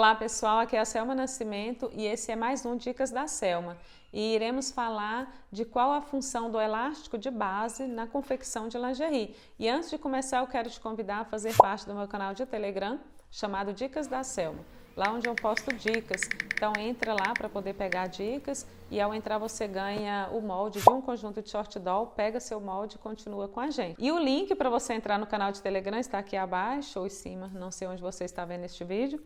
Olá pessoal, aqui é a Selma Nascimento e esse é mais um Dicas da Selma. E iremos falar de qual a função do elástico de base na confecção de lingerie. E antes de começar, eu quero te convidar a fazer parte do meu canal de Telegram, chamado Dicas da Selma, lá onde eu posto dicas. Então entra lá para poder pegar dicas e ao entrar você ganha o molde de um conjunto de short doll, pega seu molde e continua com a gente. E o link para você entrar no canal de Telegram está aqui abaixo ou em cima, não sei onde você está vendo este vídeo.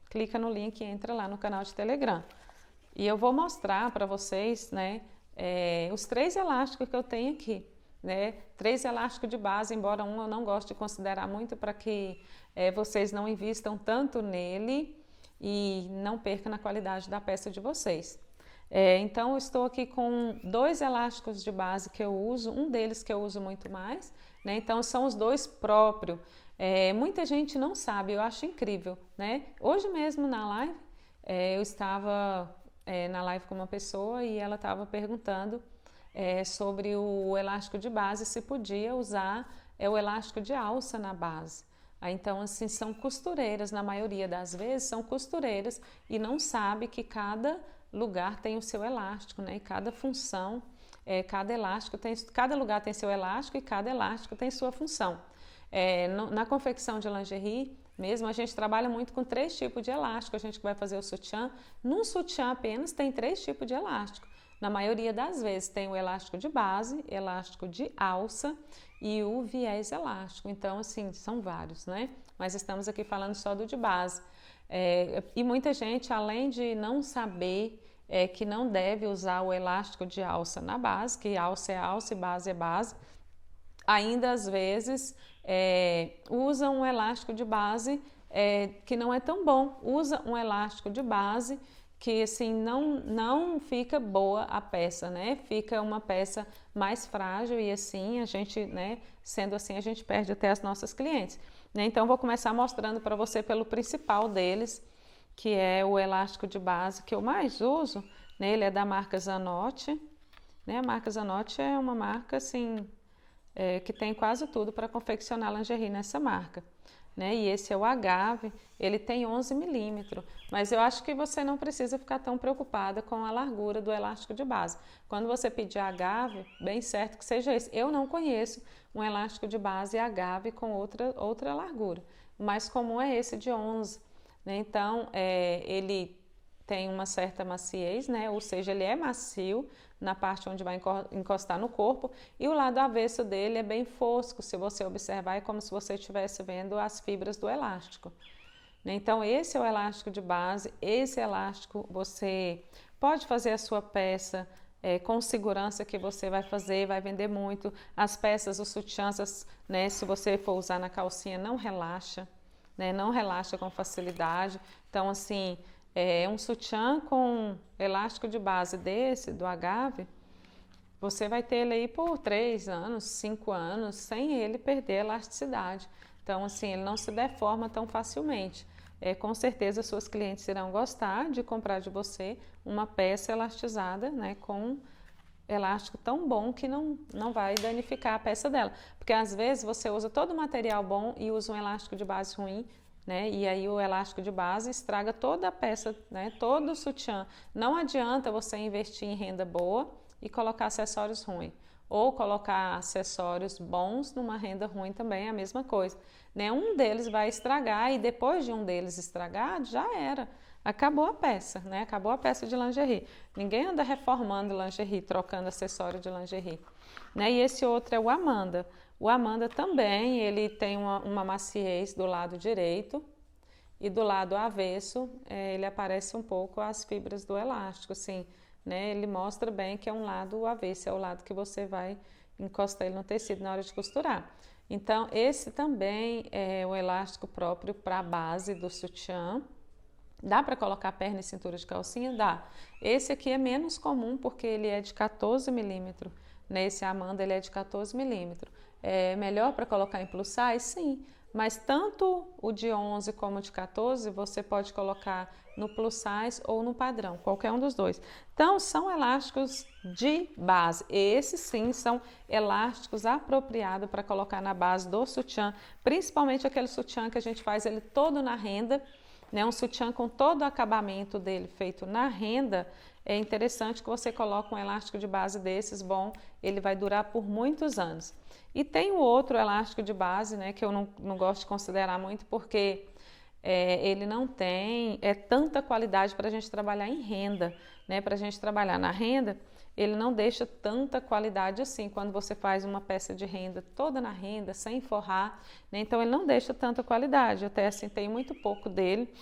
Clica no link e entra lá no canal de Telegram. E eu vou mostrar para vocês, né, os 3 elásticos que eu tenho aqui, né? 3 elásticos de base, embora um eu não gosto de considerar muito para que vocês não invistam tanto nele e não percam na qualidade da peça de vocês. Então eu estou aqui com 2 elásticos de base que eu uso, um deles que eu uso muito mais, né? Então são os 2 próprios. Muita gente não sabe, eu acho incrível, né? Hoje mesmo na live, eu estava na live com uma pessoa e ela estava perguntando sobre o elástico de base, se podia usar o elástico de alça na base. Então, assim, são costureiras, na maioria das vezes, são costureiras e não sabe que cada lugar tem o seu elástico, né? E cada função, cada lugar tem seu elástico e cada elástico tem sua função. Na confecção de lingerie mesmo, a gente trabalha muito com 3 tipos de elástico. A gente vai fazer o sutiã, num sutiã apenas tem 3 tipos de elástico. Na maioria das vezes tem o elástico de base, elástico de alça e o viés elástico. Então, assim, são vários, né? Mas estamos aqui falando só do de base. E muita gente, além de não saber que não deve usar o elástico de alça na base, que alça e base é base, ainda às vezes usa um elástico de base que não é tão bom, usa um elástico de base que assim não fica boa a peça, né? Fica uma peça mais frágil e assim a gente, né, sendo assim a gente perde até as nossas clientes, né? Então vou começar mostrando para você pelo principal deles, que é o elástico de base que eu mais uso, né? Ele é da marca Zanotti, né? A marca Zanotti é uma marca assim que tem quase tudo para confeccionar lingerie nessa marca, né? E esse é o agave, ele tem 11 milímetros, mas eu acho que você não precisa ficar tão preocupada com a largura do elástico de base. Quando você pedir agave, bem certo que seja esse. Eu não conheço um elástico de base agave com outra largura. O mais comum é esse de 11, né? Então, ele tem uma certa maciez, né? Ou seja, ele é macio na parte onde vai encostar no corpo, e o lado avesso dele é bem fosco. Se você observar, é como se você estivesse vendo as fibras do elástico, né? Então esse é o elástico de base. Esse elástico você pode fazer a sua peça com segurança, que você vai fazer, vai vender muito. As peças, os sutiãs, né, se você for usar na calcinha, não relaxa, né? Não relaxa com facilidade. Então assim, um sutiã com elástico de base desse, do agave, você vai ter ele aí por 3 anos, 5 anos, sem ele perder a elasticidade. Então, assim, ele não se deforma tão facilmente. Com certeza, suas clientes irão gostar de comprar de você uma peça elastizada, né, com elástico tão bom que não vai danificar a peça dela. Porque às vezes você usa todo o material bom e usa um elástico de base ruim, né? E aí o elástico de base estraga toda a peça, né? Todo o sutiã. Não adianta você investir em renda boa e colocar acessórios ruins, ou colocar acessórios bons numa renda ruim também é a mesma coisa, né? Um deles vai estragar e depois de um deles estragar, já era. Acabou a peça, né? Acabou a peça de lingerie. Ninguém anda reformando lingerie, trocando acessório de lingerie, né? E esse outro é o Amanda. O Amanda também, ele tem uma maciez do lado direito e do lado avesso, ele aparece um pouco as fibras do elástico, assim, né? Ele mostra bem que é um lado avesso, é o lado que você vai encostar ele no tecido na hora de costurar. Então, esse também é o elástico próprio para a base do sutiã. Dá para colocar perna e cintura de calcinha? Dá. Esse aqui é menos comum porque ele é de 14 milímetros. Nesse Amanda ele é de 14 milímetros. É melhor para colocar em plus size? Sim. Mas tanto o de 11 como o de 14 você pode colocar no plus size ou no padrão, qualquer um dos dois. Então são elásticos de base. Esses sim são elásticos apropriados para colocar na base do sutiã, principalmente aquele sutiã que a gente faz ele todo na renda, né? Um sutiã com todo o acabamento dele feito na renda, é interessante que você coloque um elástico de base desses, bom, ele vai durar por muitos anos. E tem o outro elástico de base, né, que eu não gosto de considerar muito, porque ele não tem tanta qualidade para a gente trabalhar em renda, né? Para a gente trabalhar na renda, ele não deixa tanta qualidade assim, quando você faz uma peça de renda toda na renda, sem forrar, né? Então ele não deixa tanta qualidade, eu até assim tenho muito pouco dele.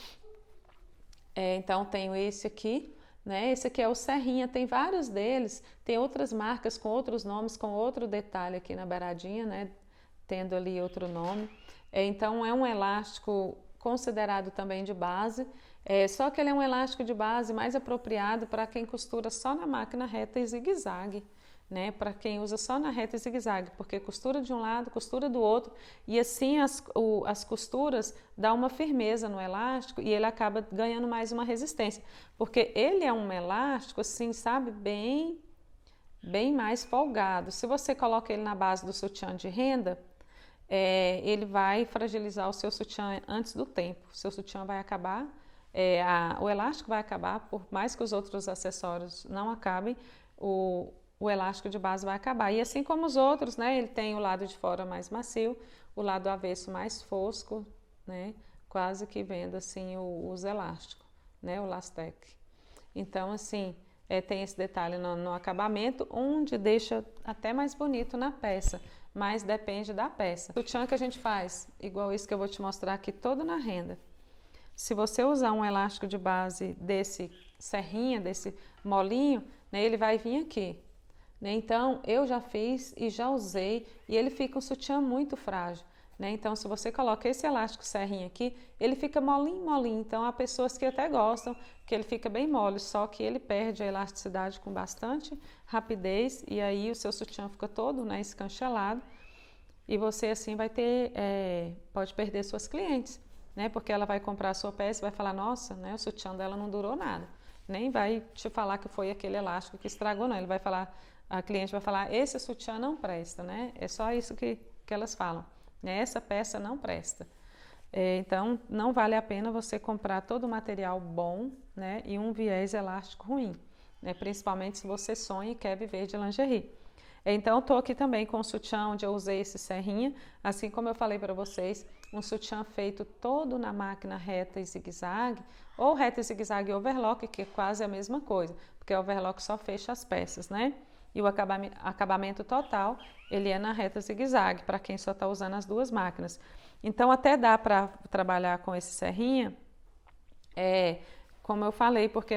Então tenho esse aqui, né? Esse aqui é o Serrinha, tem vários deles, tem outras marcas com outros nomes, com outro detalhe aqui na beiradinha, né? Tendo ali outro nome. Então é um elástico considerado também de base, só que ele é um elástico de base mais apropriado para quem costura só na máquina reta e zigue-zague, né? Para quem usa só na reta e zigue-zague, porque costura de um lado, costura do outro, e assim as costuras dão uma firmeza no elástico e ele acaba ganhando mais uma resistência, porque ele é um elástico, assim, sabe, bem mais folgado. Se você coloca ele na base do sutiã de renda, ele vai fragilizar o seu sutiã antes do tempo. O seu sutiã vai acabar, o elástico vai acabar, por mais que os outros acessórios não acabem, o elástico de base vai acabar. E assim como os outros, né, ele tem o lado de fora mais macio, o lado avesso mais fosco, né, quase que vendo assim os elásticos, né, o Lastec. Então, assim, tem esse detalhe no acabamento, onde deixa até mais bonito na peça, mas depende da peça. O sutiã que a gente faz, igual isso que eu vou te mostrar aqui, todo na renda. Se você usar um elástico de base desse serrinha, desse molinho, né, ele vai vir aqui. Né? Então, eu já fiz e já usei, e ele fica um sutiã muito frágil. Né? Então, se você coloca esse elástico serrinha aqui, ele fica molinho, molinho. Então, há pessoas que até gostam, que ele fica bem mole, só que ele perde a elasticidade com bastante rapidez, e aí o seu sutiã fica todo, né, escanchelado, e você assim vai ter, pode perder suas clientes, né? Porque ela vai comprar a sua peça e vai falar, nossa, né, o sutiã dela não durou nada. Nem vai te falar que foi aquele elástico que estragou, não. Ele vai falar, a cliente vai falar, esse sutiã não presta, né? É só isso que elas falam. Essa peça não presta. Então, não vale a pena você comprar todo o material bom, né, e um viés elástico ruim, né, principalmente se você sonha e quer viver de lingerie. Então, eu estou aqui também com o sutiã onde eu usei esse serrinha, assim como eu falei para vocês, um sutiã feito todo na máquina reta e zigue-zague, ou reta e zigue-zague e overlock, que é quase a mesma coisa, porque o overlock só fecha as peças, né? E o acabamento total, ele é na reta zigue-zague, para quem só está usando as duas máquinas. Então, até dá para trabalhar com esse serrinha, como eu falei, porque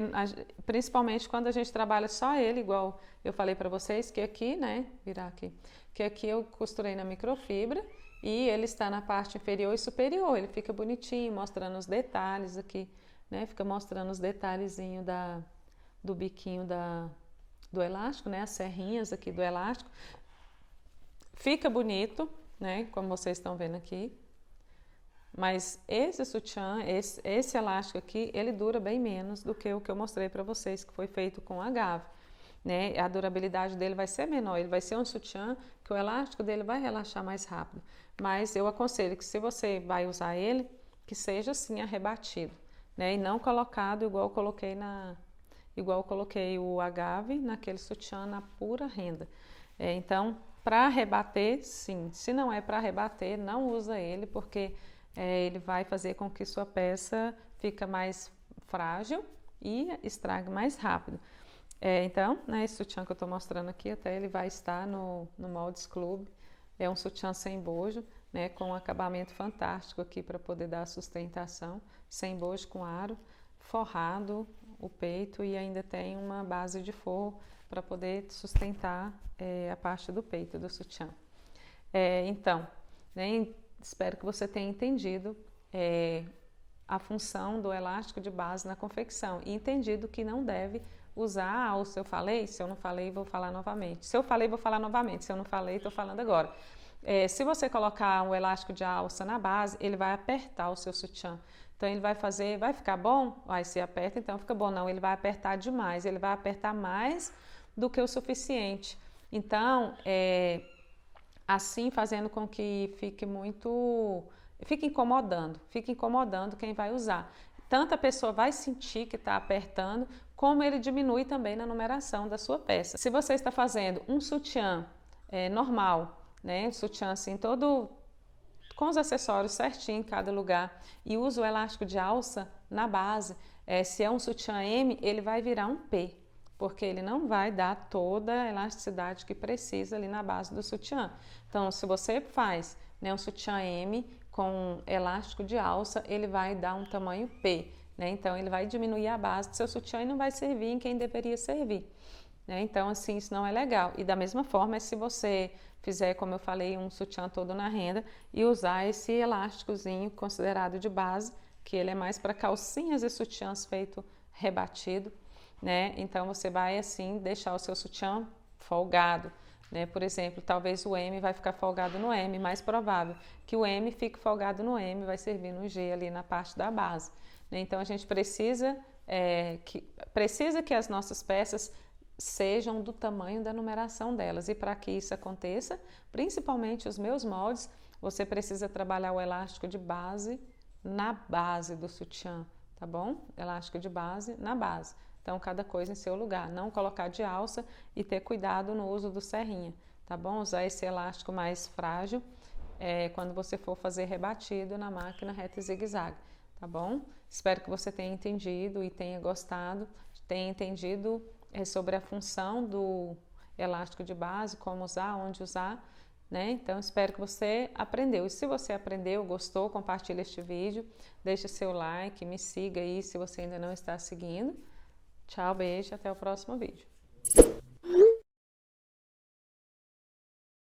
principalmente quando a gente trabalha só ele, igual eu falei para vocês, que aqui, né, virar aqui, que aqui eu costurei na microfibra e ele está na parte inferior e superior, ele fica bonitinho, mostrando os detalhes aqui, né, fica mostrando os detalhezinhos do biquinho do elástico, né, as serrinhas aqui do elástico, fica bonito, né, como vocês estão vendo aqui. Mas esse sutiã, esse elástico aqui, ele dura bem menos do que o que eu mostrei para vocês, que foi feito com agave, né? A durabilidade dele vai ser menor, ele vai ser um sutiã que o elástico dele vai relaxar mais rápido. Mas eu aconselho que se você vai usar ele, que seja assim arrebatido, né? E não colocado igual eu coloquei o agave naquele sutiã na pura renda. Então, para rebater, sim. Se não é para rebater, não usa ele, porque ele vai fazer com que sua peça fique mais frágil e estrague mais rápido. Então, né, esse sutiã que eu estou mostrando aqui, até ele vai estar no Moldes Club. É um sutiã sem bojo, né, com um acabamento fantástico aqui para poder dar sustentação, sem bojo com aro, forrado o peito e ainda tem uma base de forro para poder sustentar a parte do peito do sutiã. Então, né, espero que você tenha entendido a função do elástico de base na confecção e entendido que não deve usar, ou se eu falei, se eu não falei, vou falar novamente. Se eu falei, vou falar novamente. Se eu não falei, estou falando agora. Se você colocar um elástico de alça na base, ele vai apertar o seu sutiã. Então, ele vai ficar bom? Aí se aperta, então fica bom. Não, ele vai apertar demais, ele vai apertar mais do que o suficiente. Então, assim fazendo com que fique incomodando quem vai usar. tanto a pessoa vai sentir que está apertando, como ele diminui também na numeração da sua peça. Se você está fazendo um sutiã normal, né, um sutiã assim todo com os acessórios certinho em cada lugar e usa o elástico de alça na base, se é um sutiã M, ele vai virar um P, porque ele não vai dar toda a elasticidade que precisa ali na base do sutiã. Então, se você faz, né, um sutiã M com elástico de alça, ele vai dar um tamanho P, né? Então, ele vai diminuir a base do seu sutiã e não vai servir em quem deveria servir, né? Então, assim, isso não é legal. E da mesma forma, se você fizer, como eu falei, um sutiã todo na renda e usar esse elásticozinho considerado de base, que ele é mais para calcinhas e sutiãs feito rebatido, né? Então, você vai, assim, deixar o seu sutiã folgado, né? Por exemplo, talvez o M vai ficar folgado no M, mais provável que o M fique folgado no M, vai servir no G ali na parte da base, né? Então, a gente precisa que as nossas peças sejam do tamanho da numeração delas. E para que isso aconteça, principalmente os meus moldes, você precisa trabalhar o elástico de base na base do sutiã, tá bom? Elástico de base na base. Então, cada coisa em seu lugar. Não colocar de alça e ter cuidado no uso do serrinha, tá bom? Usar esse elástico mais frágil quando você for fazer rebatido na máquina reta e zigue-zague, tá bom? Espero que você tenha entendido e tenha gostado, tenha entendido sobre a função do elástico de base, como usar, onde usar, né? Então, espero que você aprendeu. E se você aprendeu, gostou, compartilhe este vídeo, deixe seu like, me siga aí se você ainda não está seguindo. Tchau, beijo, até o próximo vídeo.